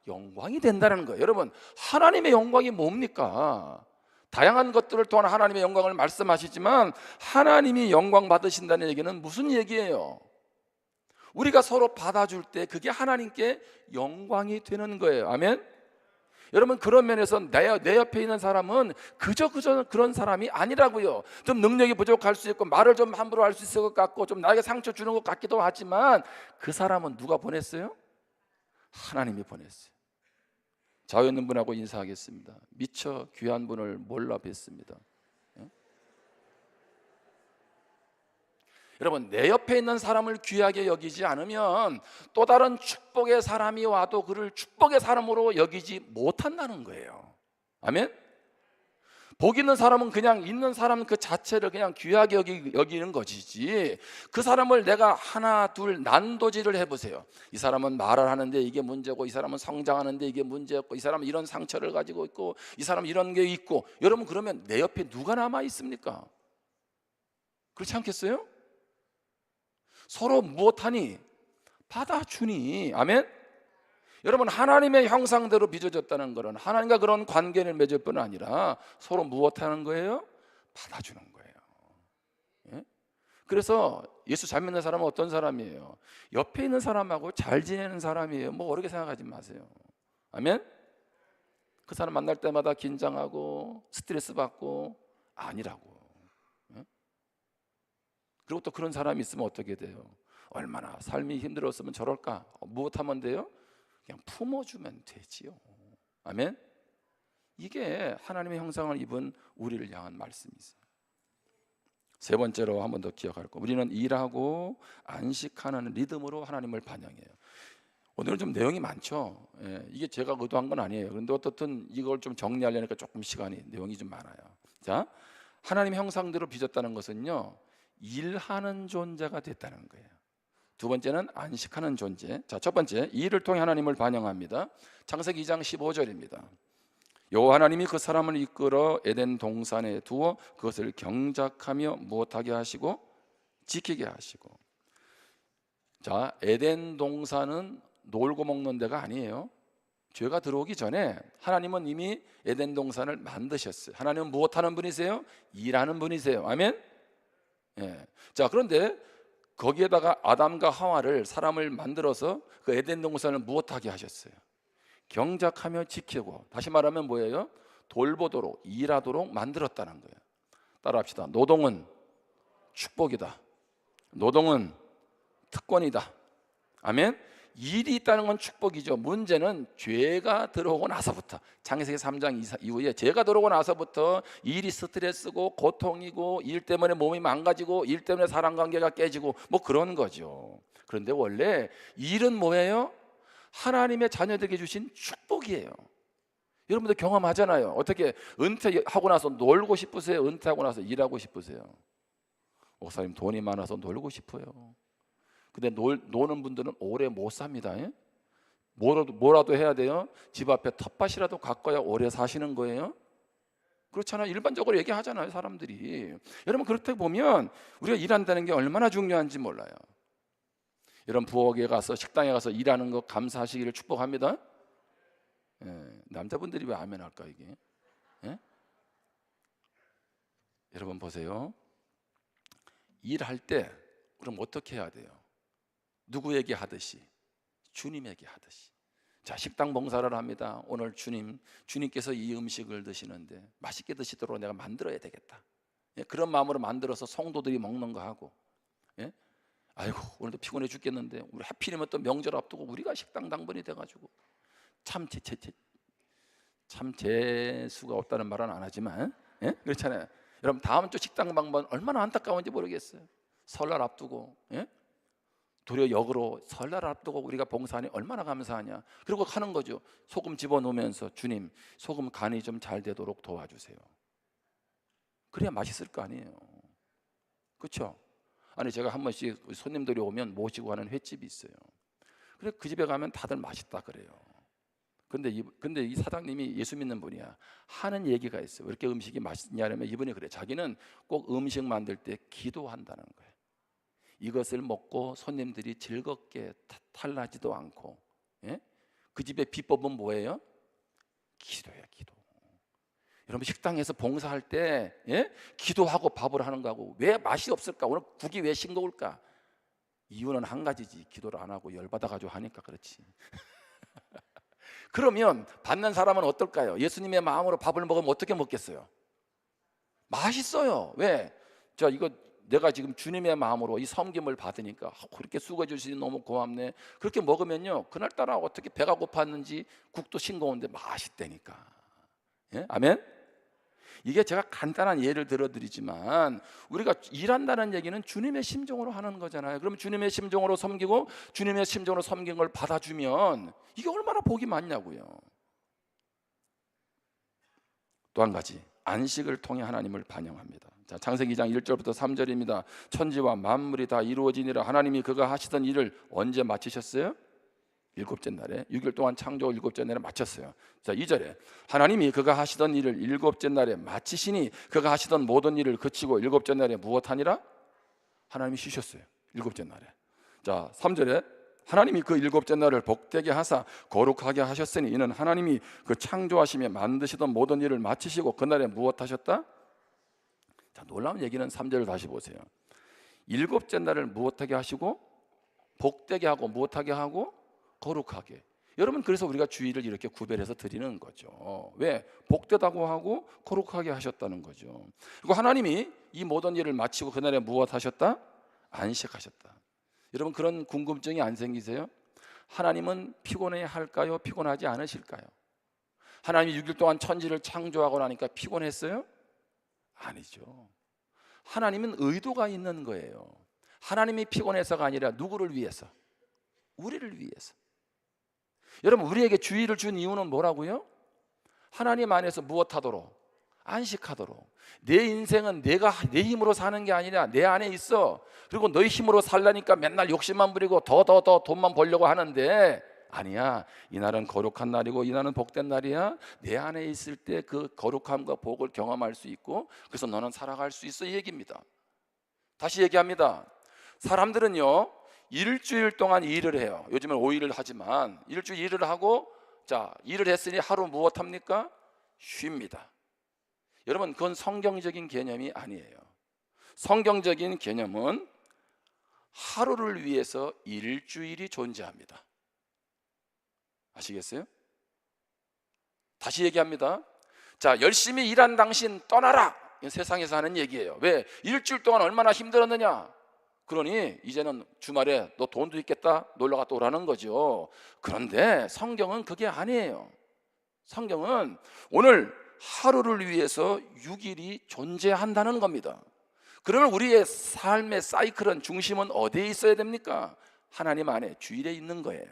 영광이 된다는 거예요. 여러분, 하나님의 영광이 뭡니까? 다양한 것들을 통한 하나님의 영광을 말씀하시지만 하나님이 영광 받으신다는 얘기는 무슨 얘기예요? 우리가 서로 받아줄 때 그게 하나님께 영광이 되는 거예요. 아멘? 여러분, 그런 면에서 내 옆에 있는 사람은 그저 그런 사람이 아니라고요. 좀 능력이 부족할 수 있고 말을 좀 함부로 할 수 있을 것 같고 좀 나에게 상처 주는 것 같기도 하지만 그 사람은 누가 보냈어요? 하나님이 보냈어요. 좌우에 있는 분하고 인사하겠습니다. 미처 귀한 분을 몰라 뵀습니다. 여러분, 내 옆에 있는 사람을 귀하게 여기지 않으면 또 다른 축복의 사람이 와도 그를 축복의 사람으로 여기지 못한다는 거예요. 아멘? 복 있는 사람은 그냥 있는 사람 그 자체를 그냥 귀하게 여기는 것이지, 그 사람을 내가 하나 둘 난도질을 해보세요. 이 사람은 말을 하는데 이게 문제고, 이 사람은 성장하는데 이게 문제였고, 이 사람은 이런 상처를 가지고 있고, 이 사람은 이런 게 있고. 여러분, 그러면 내 옆에 누가 남아 있습니까? 그렇지 않겠어요? 서로 무엇하니? 받아주니. 아멘? 여러분, 하나님의 형상대로 빚어졌다는 것은 하나님과 그런 관계를 맺을 뿐 아니라 서로 무엇하는 거예요? 받아주는 거예요. 예? 그래서 예수 잘 믿는 사람은 어떤 사람이에요? 옆에 있는 사람하고 잘 지내는 사람이에요. 뭐 어렵게 생각하지 마세요. 아멘? 그 사람 만날 때마다 긴장하고 스트레스 받고 아니라고. 예? 그리고 또 그런 사람이 있으면 어떻게 돼요? 얼마나 삶이 힘들었으면 저럴까? 무엇하면 돼요? 그냥 품어주면 되지요. 아멘? 이게 하나님의 형상을 입은 우리를 향한 말씀이세요. 세 번째로 한 번 더 기억할 거, 우리는 일하고 안식하는 리듬으로 하나님을 반영해요. 오늘은 좀 내용이 많죠. 예, 이게 제가 의도한 건 아니에요. 그런데 어떻든 이걸 좀 정리하려니까 조금 내용이 좀 많아요. 자, 하나님 형상대로 빚었다는 것은요, 일하는 존재가 됐다는 거예요. 두 번째는 안식하는 존재. 자, 첫 번째, 이 일을 통해 하나님을 반영합니다. 창세기 2장 15절입니다. 여호와 하나님이 그 사람을 이끌어 에덴 동산에 두어 그것을 경작하며 무엇하게 하시고 지키게 하시고. 자, 에덴 동산은 놀고 먹는 데가 아니에요. 죄가 들어오기 전에 하나님은 이미 에덴 동산을 만드셨어요. 하나님은 무엇하는 분이세요? 일하는 분이세요. 아멘? 예. 자, 그런데 거기에다가 아담과 하와를, 사람을 만들어서 그 에덴 동산을 무엇하게 하셨어요? 경작하며 지키고, 다시 말하면 뭐예요? 돌보도록, 일하도록 만들었다는 거예요. 따라합시다. 노동은 축복이다. 노동은 특권이다. 아멘? 일이 있다는 건 축복이죠. 문제는 죄가 들어오고 나서부터, 창세기 3장 이후에 죄가 들어오고 나서부터 일이 스트레스고 고통이고, 일 때문에 몸이 망가지고, 일 때문에 사람관계가 깨지고, 뭐 그런 거죠. 그런데 원래 일은 뭐예요? 하나님의 자녀들에게 주신 축복이에요. 여러분들 경험하잖아요. 어떻게 은퇴하고 나서 놀고 싶으세요? 은퇴하고 나서 일하고 싶으세요? 목사님, 돈이 많아서 놀고 싶어요. 근데 노는 분들은 오래 못 삽니다. 예? 뭐라도 해야 돼요? 집 앞에 텃밭이라도 가꿔야 오래 사시는 거예요? 그렇잖아요. 일반적으로 얘기하잖아요, 사람들이. 여러분, 그렇게 보면 우리가 일한다는 게 얼마나 중요한지 몰라요. 여러분, 부엌에 가서, 식당에 가서 일하는 거 감사하시기를 축복합니다. 예, 남자분들이 왜 아멘 할까 이게? 예? 여러분 보세요. 일할 때 그럼 어떻게 해야 돼요? 누구에게 하듯이? 주님에게 하듯이. 자, 식당 봉사를 합니다. 오늘 주님께서 이 음식을 드시는데 맛있게 드시도록 내가 만들어야 되겠다. 예, 그런 마음으로 만들어서 성도들이 먹는 거 하고, 예? 아이고, 오늘도 피곤해 죽겠는데 우리 하필이면 또 명절 앞두고 우리가 식당 당번이 돼가지고, 참 재수가 없다는 말은 안 하지만, 예? 그렇잖아요. 여러분, 다음 주 식당 방문 얼마나 안타까운지 모르겠어요. 설날 앞두고, 예? 도리어 역으로 설날 앞두고 우리가 봉사하니 얼마나 감사하냐. 그리고 하는 거죠. 소금 집어넣으면서, 주님, 소금 간이 좀 잘 되도록 도와주세요. 그래야 맛있을 거 아니에요. 그렇죠? 아니, 제가 한 번씩 손님들이 오면 모시고 가는 횟집이 있어요. 그래, 그 집에 가면 다들 맛있다 그래요. 근데 이 사장님이 예수 믿는 분이야. 하는 얘기가 있어요. 왜 이렇게 음식이 맛있냐면, 이분이 그래. 자기는 꼭 음식 만들 때 기도한다는 거예요. 이것을 먹고 손님들이 즐겁게 탈나지도 않고, 예? 그 집의 비법은 뭐예요? 기도예요, 기도. 여러분, 식당에서 봉사할 때, 예? 기도하고 밥을 하는 거하고 왜 맛이 없을까? 오늘 국이 왜 싱거울까? 이유는 한 가지지. 기도를 안 하고 열받아가지고 하니까 그렇지. 그러면 받는 사람은 어떨까요? 예수님의 마음으로 밥을 먹으면 어떻게 먹겠어요? 맛있어요. 왜? 자, 이거 내가 지금 주님의 마음으로 이 섬김을 받으니까 그렇게 수고해주시니 너무 고맙네. 그렇게 먹으면요, 그날따라 어떻게 배가 고팠는지 국도 싱거운데 맛있다니까. 예? 아멘? 이게 제가 간단한 예를 들어드리지만 우리가 일한다는 얘기는 주님의 심정으로 하는 거잖아요. 그럼 주님의 심정으로 섬기고 주님의 심정으로 섬긴 걸 받아주면 이게 얼마나 복이 많냐고요. 또 한 가지, 안식을 통해 하나님을 반영합니다. 자, 창세기 2장 1절부터 3절입니다. 천지와 만물이 다 이루어지니라. 하나님이 그가 하시던 일을 언제 마치셨어요? 일곱째 날에. 6일 동안 창조 일곱째 날에 마쳤어요. 자, 2절에 하나님이 그가 하시던 일을 일곱째 날에 마치시니 그가 하시던 모든 일을 그치고 일곱째 날에 무엇하니라? 하나님이 쉬셨어요. 일곱째 날에. 자, 3절에 하나님이 그 일곱째 날을 복되게 하사 거룩하게 하셨으니 이는 하나님이 그 창조하시며 만드시던 모든 일을 마치시고 그날에 무엇하셨다? 자, 놀라운 얘기는 3절을 다시 보세요. 일곱째 날을 무엇하게 하시고 복되게 하고 무엇하게 하고 거룩하게. 여러분, 그래서 우리가 주일을 이렇게 구별해서 드리는 거죠. 왜? 복되다고 하고 거룩하게 하셨다는 거죠. 그리고 하나님이 이 모든 일을 마치고 그날에 무엇 하셨다? 안식하셨다. 여러분, 그런 궁금증이 안 생기세요? 하나님은 피곤해 할까요? 피곤하지 않으실까요? 하나님이 6일 동안 천지를 창조하고 나니까 피곤했어요? 아니죠. 하나님은 의도가 있는 거예요. 하나님이 피곤해서가 아니라 누구를 위해서? 우리를 위해서. 여러분, 우리에게 주일을 준 이유는 뭐라고요? 하나님 안에서 무엇하도록? 안식하도록. 내 인생은 내가 내 힘으로 사는 게 아니라 내 안에 있어. 그리고 너희 힘으로 살라니까 맨날 욕심만 부리고 더 돈만 벌려고 하는데 아니야. 이날은 거룩한 날이고 이날은 복된 날이야. 내 안에 있을 때 그 거룩함과 복을 경험할 수 있고 그래서 너는 살아갈 수 있어, 이 얘기입니다. 다시 얘기합니다. 사람들은요, 일주일 동안 일을 해요. 요즘은 5일을 하지만 일주일 일을 하고, 자, 일을 했으니 하루 무엇 합니까? 쉽니다. 여러분, 그건 성경적인 개념이 아니에요. 성경적인 개념은 하루를 위해서 일주일이 존재합니다. 아시겠어요? 다시 얘기합니다. 자, 열심히 일한 당신 떠나라. 이건 세상에서 하는 얘기예요. 왜? 일주일 동안 얼마나 힘들었느냐. 그러니 이제는 주말에 너 돈도 있겠다, 놀러 갔다 오라는 거죠. 그런데 성경은 그게 아니에요. 성경은 오늘 하루를 위해서 6일이 존재한다는 겁니다. 그러면 우리의 삶의 사이클은, 중심은 어디에 있어야 됩니까? 하나님 안에, 주일에 있는 거예요.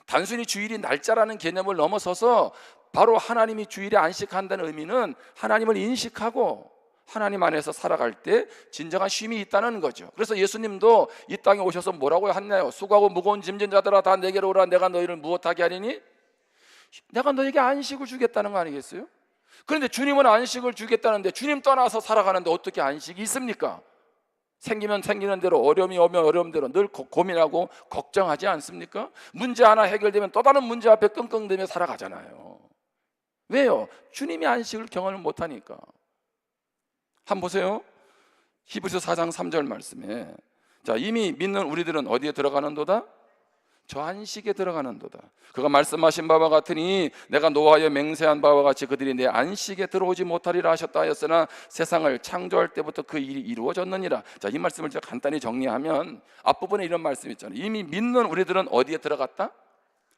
단순히 주일이 날짜라는 개념을 넘어서서 바로 하나님이 주일에 안식한다는 의미는 하나님을 인식하고 하나님 안에서 살아갈 때 진정한 쉼이 있다는 거죠. 그래서 예수님도 이 땅에 오셔서 뭐라고 했나요? 수고하고 무거운 짐진 자들아 다 내게로 오라. 내가 너희를 무엇하게 하리니? 내가 너에게 안식을 주겠다는 거 아니겠어요? 그런데 주님은 안식을 주겠다는데 주님 떠나서 살아가는데 어떻게 안식이 있습니까? 생기면 생기는 대로, 어려움이 오면 어려움대로 늘 고민하고 걱정하지 않습니까? 문제 하나 해결되면 또 다른 문제 앞에 끙끙대며 살아가잖아요. 왜요? 주님이 안식을 경험을 못하니까. 한번 보세요. 히브리서 4장 3절 말씀에, 자, 이미 믿는 우리들은 어디에 들어가는도다? 저 안식에 들어가는도다. 그가 말씀하신 바와 같으니 내가 노하여 맹세한 바와 같이 그들이 내 안식에 들어오지 못하리라 하셨다 하였으나 세상을 창조할 때부터 그 일이 이루어졌느니라. 자, 이 말씀을 제가 간단히 정리하면 앞부분에 이런 말씀이 있잖아요. 이미 믿는 우리들은 어디에 들어갔다?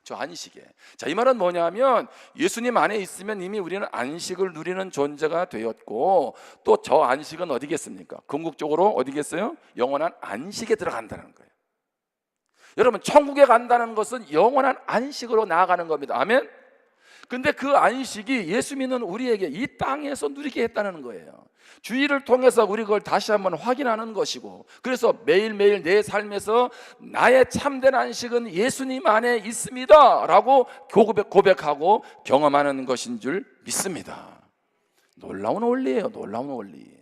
저 안식에. 자, 이 말은 뭐냐면 예수님 안에 있으면 이미 우리는 안식을 누리는 존재가 되었고, 또 저 안식은 어디겠습니까? 궁극적으로 어디겠어요? 영원한 안식에 들어간다는 거예요. 여러분, 천국에 간다는 것은 영원한 안식으로 나아가는 겁니다. 아멘? 근데 그 안식이 예수 믿는 우리에게 이 땅에서 누리게 했다는 거예요. 주일을 통해서 우리 그걸 다시 한번 확인하는 것이고, 그래서 매일매일 내 삶에서 나의 참된 안식은 예수님 안에 있습니다 라고 고백하고 경험하는 것인 줄 믿습니다. 놀라운 원리예요. 놀라운 원리.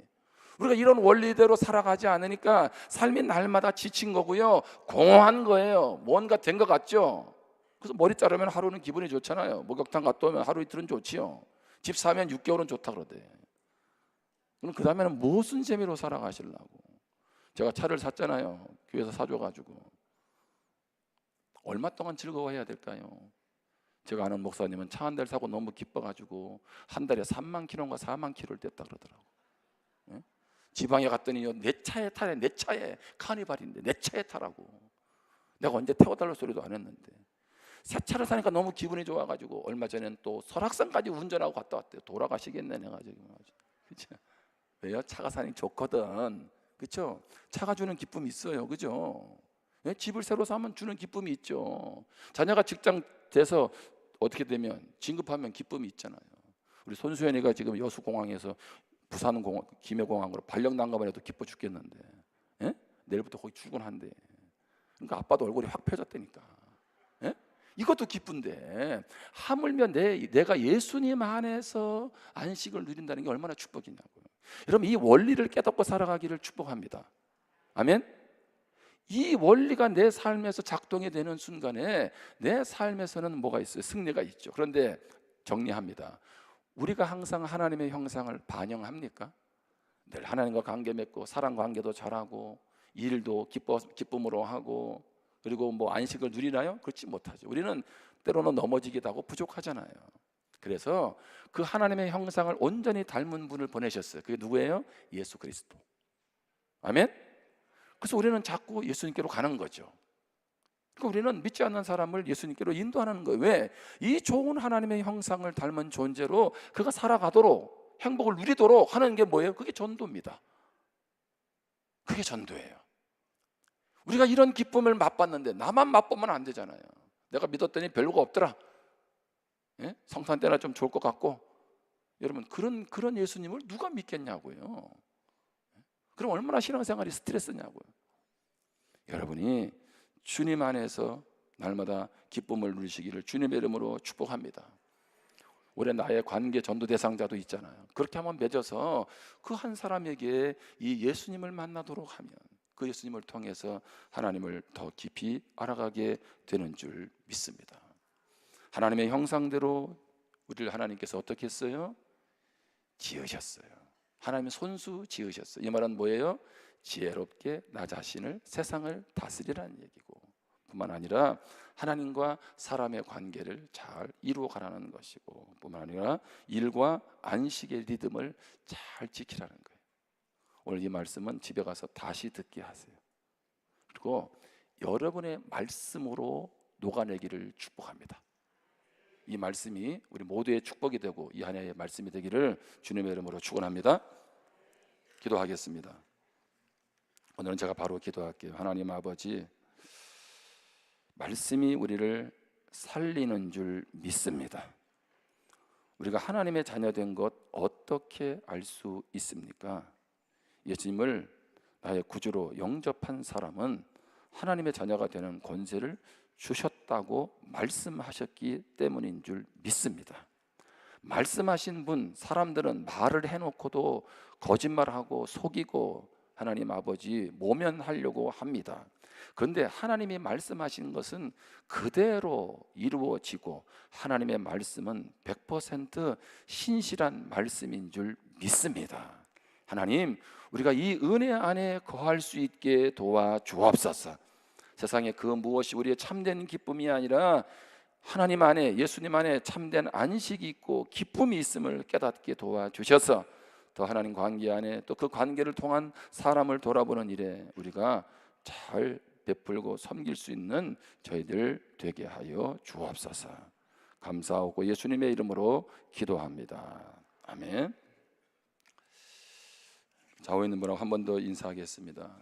우리가 이런 원리대로 살아가지 않으니까 삶이 날마다 지친 거고요, 공허한 거예요. 뭔가 된 것 같죠? 그래서 머리 자르면 하루는 기분이 좋잖아요. 목욕탕 갔다 오면 하루 이틀은 좋지요. 집 사면 6개월은 좋다 그러대. 그럼 그 다음에는 무슨 재미로 살아가시려고. 제가 차를 샀잖아요. 교회에서 사줘가지고. 얼마 동안 즐거워해야 될까요? 제가 아는 목사님은 차 한 대를 사고 너무 기뻐가지고 한 달에 3만 킬로인가 4만 킬로를 뗐다 그러더라고. 예? 지방에 갔더니 내 차에 타래. 내 차에 카니발인데 내 차에 타라고. 내가 언제 태워달라는 소리도 안 했는데. 새 차를 사니까 너무 기분이 좋아가지고 얼마 전에는 또 설악산까지 운전하고 갔다 왔대요. 돌아가시겠네 해가지고. 그렇죠? 왜요? 차가 사니 좋거든. 그렇죠? 차가 주는 기쁨이 있어요. 그죠? 예? 집을 새로 사면 주는 기쁨이 있죠. 자녀가 직장 돼서 어떻게 되면 진급하면 기쁨이 있잖아요. 우리 손수연이가 지금 여수공항에서 부산공항, 김해공항으로 발령 난가만 해도 기뻐 죽겠는데, 예? 내일부터 거기 출근한대. 그러니까 아빠도 얼굴이 확 펴졌다니까. 예? 이것도 기쁜데 하물며 내가 예수님 안에서 안식을 누린다는 게 얼마나 축복이냐고요. 여러분, 이 원리를 깨닫고 살아가기를 축복합니다. 아멘. 이 원리가 내 삶에서 작동이 되는 순간에 내 삶에서는 뭐가 있어요? 승리가 있죠. 그런데 정리합니다. 우리가 항상 하나님의 형상을 반영합니까? 늘 하나님과 관계 맺고 사랑 관계도 잘하고 일도 기쁨으로 하고 그리고 뭐 안식을 누리나요? 그렇지 못하죠. 우리는 때로는 넘어지기도 하고 부족하잖아요. 그래서 그 하나님의 형상을 온전히 닮은 분을 보내셨어요. 그게 누구예요? 예수 그리스도. 아멘. 그래서 우리는 자꾸 예수님께로 가는 거죠. 그러니까 우리는 믿지 않는 사람을 예수님께로 인도하는 거예요. 왜? 이 좋은 하나님의 형상을 닮은 존재로 그가 살아가도록 행복을 누리도록 하는 게 뭐예요? 그게 전도입니다. 그게 전도예요. 우리가 이런 기쁨을 맛봤는데 나만 맛보면 안 되잖아요. 내가 믿었더니 별로가 없더라. 예? 성탄 때나 좀 좋을 것 같고. 여러분, 그런 예수님을 누가 믿겠냐고요. 그럼 얼마나 신앙생활이 스트레스냐고요. 여러분이 주님 안에서 날마다 기쁨을 누리시기를 주님의 이름으로 축복합니다. 올해 나의 관계 전도 대상자도 있잖아요. 그렇게 한번 맺어서 그 한 사람에게 이 예수님을 만나도록 하면 그 예수님을 통해서 하나님을 더 깊이 알아가게 되는 줄 믿습니다. 하나님의 형상대로 우리를 하나님께서 어떻게 했어요? 지으셨어요. 하나님의 손수 지으셨어요. 이 말은 뭐예요? 지혜롭게 나 자신을, 세상을 다스리라는 얘기고, 뿐만 아니라 하나님과 사람의 관계를 잘 이루어가라는 것이고, 뿐만 아니라 일과 안식의 리듬을 잘 지키라는 거예요. 오늘 이 말씀은 집에 가서 다시 듣게 하세요. 그리고 여러분의 말씀으로 녹아내기를 축복합니다. 이 말씀이 우리 모두의 축복이 되고 이 한 해의 말씀이 되기를 주님의 이름으로 축원합니다. 기도하겠습니다. 오늘은 제가 바로 기도할게요. 하나님 아버지, 말씀이 우리를 살리는 줄 믿습니다. 우리가 하나님의 자녀된 것 어떻게 알 수 있습니까? 예수님을 나의 구주로 영접한 사람은 하나님의 자녀가 되는 권세를 주셨다고 말씀하셨기 때문인 줄 믿습니다. 말씀하신 분, 사람들은 말을 해놓고도 거짓말하고 속이고 하나님 아버지 모면하려고 합니다. 그런데 하나님이 말씀하신 것은 그대로 이루어지고 하나님의 말씀은 100% 신실한 말씀인 줄 믿습니다. 하나님, 우리가 이 은혜 안에 거할 수 있게 도와주옵소서. 세상에 그 무엇이 우리의 참된 기쁨이 아니라 하나님 안에, 예수님 안에 참된 안식이 있고 기쁨이 있음을 깨닫게 도와주셔서 더 하나님 관계 안에 또 그 관계를 통한 사람을 돌아보는 일에 우리가 잘 베풀고 섬길 수 있는 저희들 되게 하여 주옵소서. 감사하고 예수님의 이름으로 기도합니다. 아멘. 좌우에 있는 분하고 한 번 더 인사하겠습니다.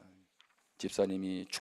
집사님이